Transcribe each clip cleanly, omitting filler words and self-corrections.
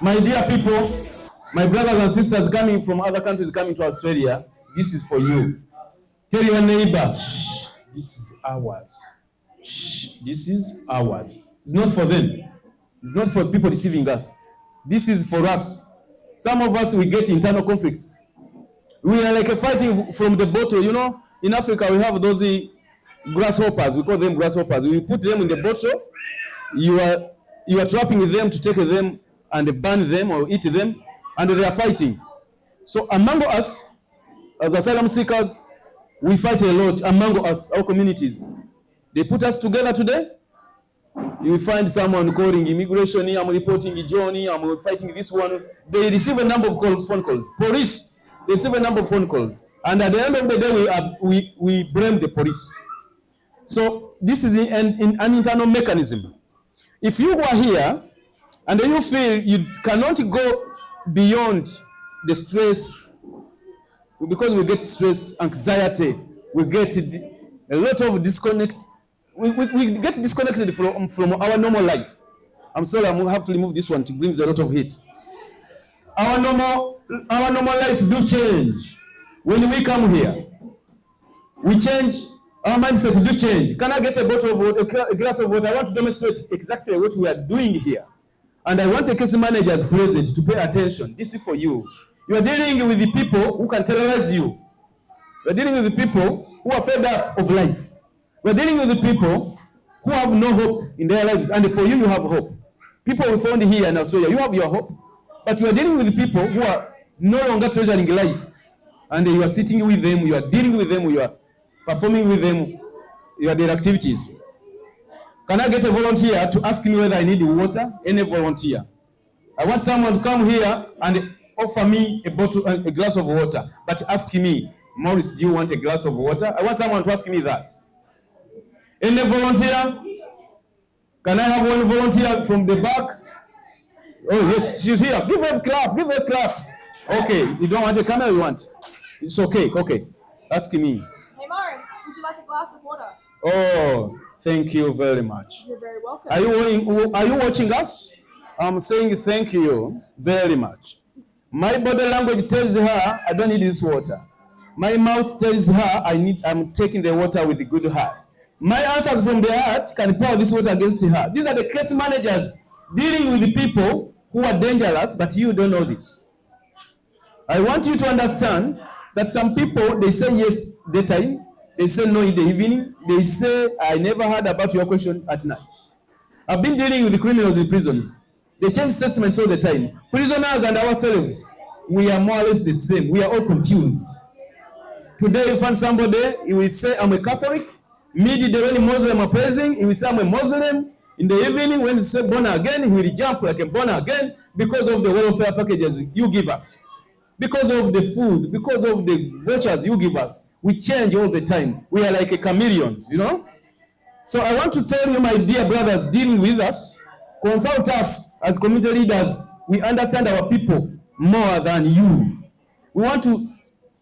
My dear people, my brothers and sisters coming from other countries coming to Australia, this is for you. Tell your neighbor, shh, this is ours. Shh, this is ours. It's not for them. It's not for people deceiving us. This is for us. Some of us, we get internal conflicts. We are like fighting from the bottle. You know, in Africa, we have those grasshoppers. We call them grasshoppers. We put them in the bottle. You are trapping them to take them and burn them or eat them, and they are fighting. So among us, as asylum seekers, we fight a lot among us, our communities. They put us together today. You find someone calling immigration, I'm reporting Johnny, I'm fighting this one. They receive a number of phone calls. Police, they receive a number of phone calls. And at the end of the day, we blame the police. So this is an internal mechanism. If you are here and then you feel you cannot go beyond the stress, because we get stress, anxiety, we get a lot of disconnect. We get disconnected from our normal life. I'm sorry, I'm going to have to remove this one. It brings a lot of heat. Our normal life do change. When we come here, we change. Our mindset do change. Can I get a bottle of water, a glass of water? I want to demonstrate exactly what we are doing here. And I want the case managers present to pay attention. This is for you. You are dealing with the people who can terrorize you. You are dealing with the people who are fed up of life. We are dealing with the people who have no hope in their lives. And for you, you have hope. People we found here in Australia, you have your hope. But you are dealing with the people who are no longer treasuring life. And you are sitting with them, you are dealing with them, you are performing with them their activities. Can I get a volunteer to ask me whether I need water? Any volunteer. I want someone to come here and offer me a glass of water. But ask me, Maurice, do you want a glass of water? I want someone to ask me that. Any volunteer? Can I have one volunteer from the back? Oh, yes, she's here. Give her a clap. Give her a clap. Okay, you don't want a camera, you want? It's okay. Okay. Ask me. Hey, Morris, would you like a glass of water? Oh, thank you very much. You're very welcome. Are you watching us? I'm saying thank you very much. My body language tells her I don't need this water. My mouth tells her I'm taking the water with a good heart. My answers from the heart can pour this water against her. These are the case managers dealing with the people who are dangerous, but you don't know this. I want you to understand that some people, they say yes daytime, they say no in the evening, they say I never heard about your question at night. I've been dealing with the criminals in prisons. They change statements all the time. Prisoners and ourselves, we are more or less the same. We are all confused. Today you find somebody, he will say I'm a Catholic. Midday when Muslim are praising, he will say I'm a Muslim. In the evening when he say born again, he will jump like a born again because of the welfare packages you give us. Because of the food, because of the vouchers you give us. We change all the time. We are like a chameleons, you know? So I want to tell you, my dear brothers dealing with us, consult us as community leaders. We understand our people more than you. We want to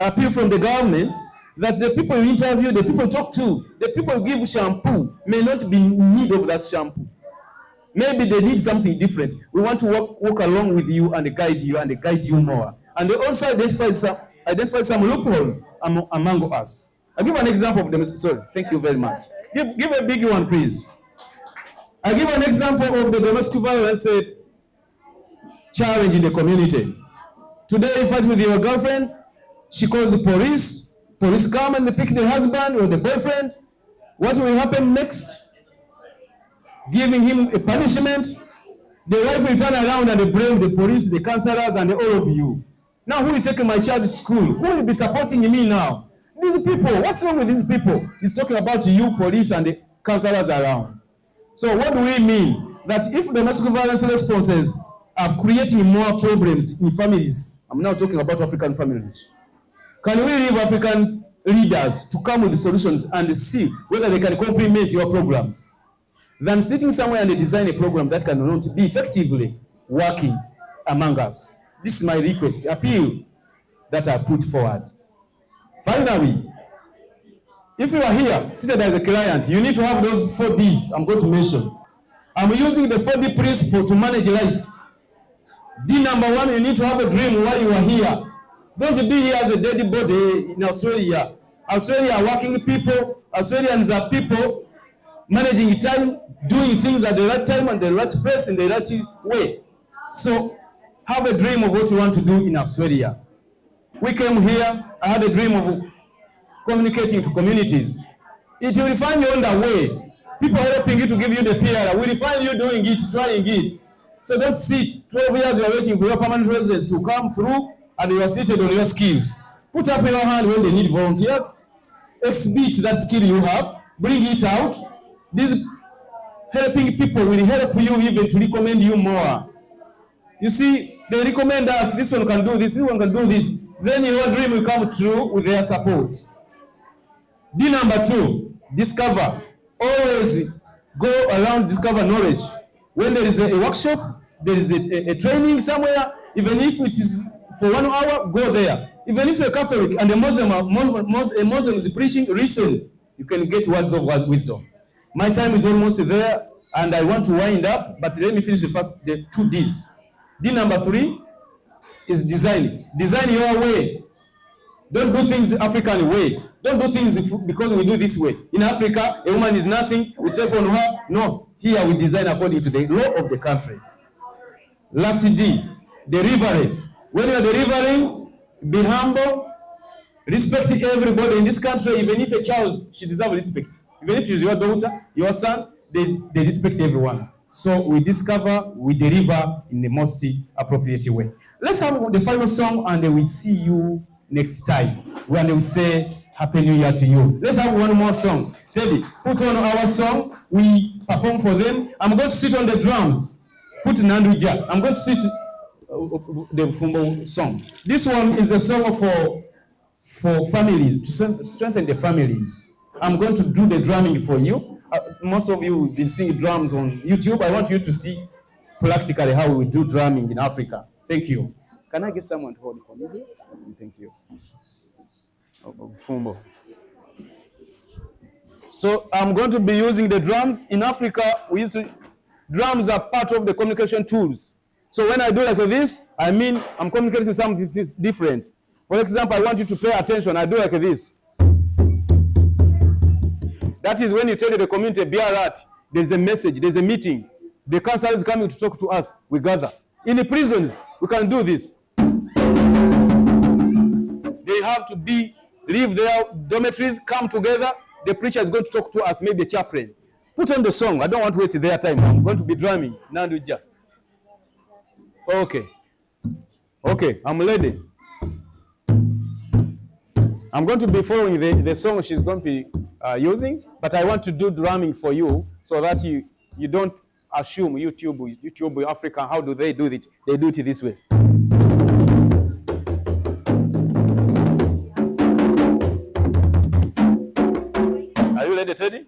appeal from the government that the people you interview, the people you talk to, the people you give shampoo may not be in need of that shampoo. Maybe they need something different. We want to walk along with you and guide you more. And they also identify some loopholes among us. I'll give an example of them. Sorry, thank you very much. Give a big one, please. I'll give an example of the domestic violence challenge in the community. Today, you fight with your girlfriend. She calls the police. Police come and they pick the husband or the boyfriend. What will happen next? Giving him a punishment. The wife will turn around and they blame the police, the counselors, and all of you. Now, who will take my child to school? Who will be supporting me now? These people. What's wrong with these people? He's talking about you, police, and the counselors around. So what do we mean? That if domestic violence responses are creating more problems in families, I'm now talking about African families. Can we leave African leaders to come with the solutions and see whether they can complement your programs than sitting somewhere and design a program that cannot be effectively working among us? This is my request, appeal that I put forward. Finally, if you are here, seated as a client, you need to have those 4 Ds I'm going to mention. I'm using the 4D principle to manage life. D number one, you need to have a dream while you are here. Don't be here as a dead body in Australia. Australia are working people. Australians are people managing time, doing things at the right time and the right place in the right way. So have a dream of what you want to do in Australia. We came here, I had a dream of communicating to communities. It will find you on the way. People helping you to give you the PR. We will find you doing it, trying it. So don't sit 12 years you are waiting for your permanent residence to come through and you are seated on your skills. Put up your hand when they need volunteers. Exhibit that skill you have. Bring it out. These helping people will help you even to recommend you more. You see, they recommend us, this one can do this one can do this. Then your dream will come true with their support. D number two, discover. Always go around, discover knowledge. When there is a workshop, there is a training somewhere, even if it is for 1 hour, go there. Even if you're Catholic and a Muslim is preaching, listen. You can get words of wisdom. My time is almost there, and I want to wind up, but let me finish the 2 Ds. D number 3 is design. Design your way. Don't do things the African way. Don't do things because we do this way. In Africa, a woman is nothing. We step on her. No. Here we design according to the law of the country. Last D, delivering. When you are delivering, be humble. Respect everybody in this country. Even if a child, she deserves respect. Even if she's your daughter, your son, they respect everyone. So we discover, we deliver in the most appropriate way. Let's have the final song and we see you next time when we say Happy New Year to you. Let's have one more song. Teddy, put on our song. We perform for them. I'm going to sit on the drums. Put Nanduja. I'm going to sit the Fumbo song. This one is a song for families, to strengthen the families. I'm going to do the drumming for you. Most of you have been seeing drums on YouTube. I want you to see practically how we do drumming in Africa. Thank you. Can I get someone to hold it for me? Thank you. Fumbo. So I'm going to be using the drums. In Africa, drums are part of the communication tools. So when I do like this, I mean I'm communicating something different. For example, I want you to pay attention. I do like this. That is when you tell the community, be alert. There's a message, there's a meeting. The council is coming to talk to us. We gather. In the prisons, we can do this. They have to leave their dormitories, come together. The preacher is going to talk to us, maybe a chaplain. Put on the song. I don't want to waste their time. I'm going to be drumming. Nanduja. Okay. Okay, I'm ready. I'm going to be following the song she's going to be using, but I want to do drumming for you so that you don't assume YouTube Africa, how do they do it? They do it this way. Are you ready, Teddy?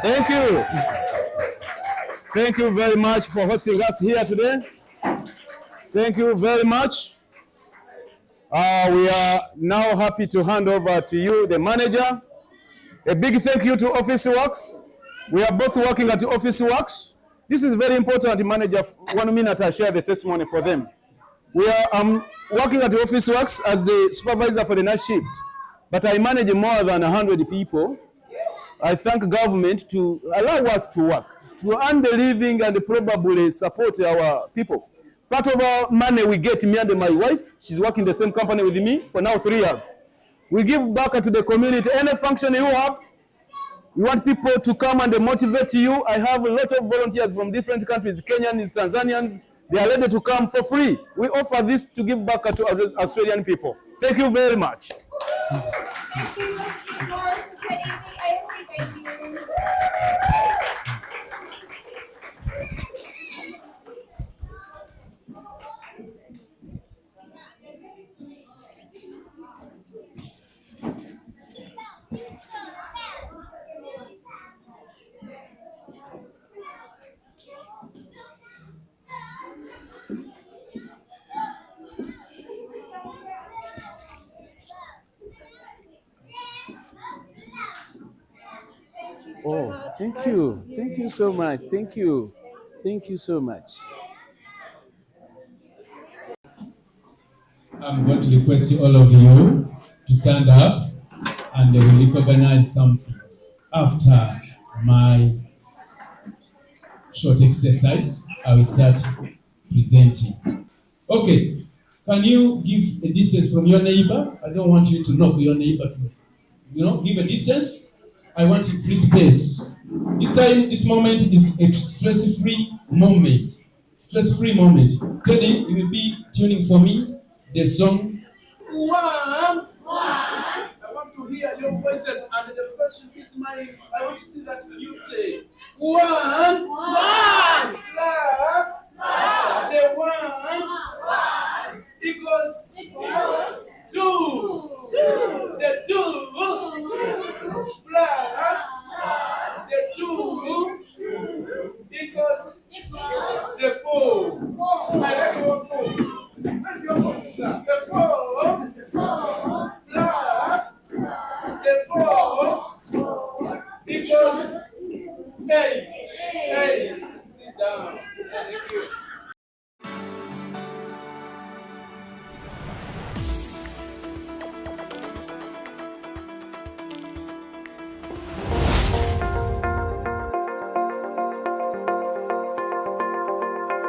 Thank you. Thank you very much for hosting us here today. Thank you very much. We are now happy to hand over to you, the manager. A big thank you to Office Works. We are both working at Office Works. This is very important, manager. 1 minute, I share the testimony for them. We are working at Office Works as the supervisor for the night shift, but I manage more than 100 people. I thank government to allow us to work, to earn the living and probably support our people. Part of our money we get, me and my wife, she's working the same company with me for now 3 years. We give back to the community. Any function you have, we want people to come and motivate you. I have a lot of volunteers from different countries, Kenyans, Tanzanians. They are ready to come for free. We offer this to give back to Australian people. Thank you very much. Thank you. Let's give Morris a good evening. ASC, thank you. Oh, thank you. Thank you so much. Thank you. Thank you so much. I'm going to request all of you to stand up and they will recognize something after my short exercise. I will start presenting. Okay, can you give a distance from your neighbor? I don't want you to knock your neighbor. Give a distance. I want free space. This time, this moment is a stress-free moment. Stress-free moment. Teddy, you will be tuning for me the song. One. I want to hear your voices, and the first should be smiling. I want to see that beauty. One. Plus. The one.